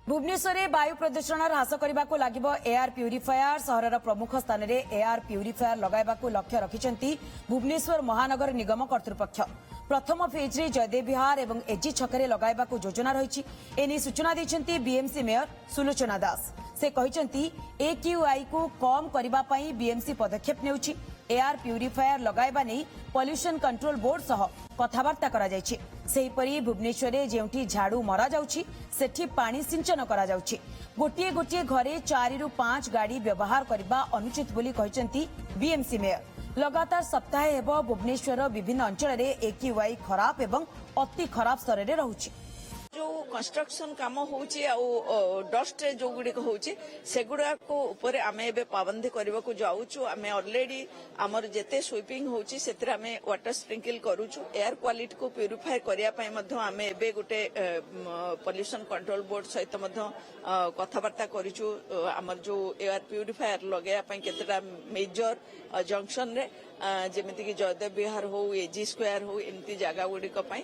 भुवनेश्वर में वायु प्रदूषण ह्रास करने को लगे एयर प्यूरीफायर सहर प्रमुख स्थान में एयर प्यूरीफायर लगाइबा लक्ष्य रखिंट भुवनेश्वर महानगर निगम कर्तृपक्ष। प्रथम फेज रे जयदेव विहार और एजी छकरे लगाइबा योजना रही एने सूचना देते बीएमसी मेयर सुलोचना दास। से कहते एक्यूआई को कम करने बीएमसी पदक्षेप नेउछि। एयर प्यूरीफायर लगाइबा नहीं पॉल्यूशन कंट्रोल बोर्ड सह कथबार्ता करा जायछि। सेहीपरि भुवनेश्वर में जेउठी झाड़ू मरा जाउछि सेठी पानी सिंचन करा जाउछि। गोटिए गोटिए घरे 4 ରୁ 5 गाड़ी व्यवहार करबा अनुचित बोली कहचंती बीएमसी मेयर। लगातार सप्ताह हेब भुवनेश्वर विभिन्न अंचल में एक्यूआई खराब एवं अति खराब स्तर में रहुछि। जो कंस्ट्रक्शन काम होउची आ डस्ट जो गुडी को होउची सेगुडा को ऊपर आमे एबे पाबंदी करबा को जाउछु। आमे ऑलरेडी हमर जेते स्वीपिंग होउची सेतरा आमे वाटर स्प्रिंकल करूछु। एयर क्वालिटी को प्यूरिफाई करिया पय मध्य आमे एबे गोटे पॉल्यूशन कंट्रोल बोर्ड सहित मध्य कथबार्ता करिछु। हमर जो एयर प्यूरिफायर लगेया पय केतरा मेजर जंक्शन रे जेमिति कि जयदेव विहार हो एजी स्क्वायर हो एमती जगह गुडी को पय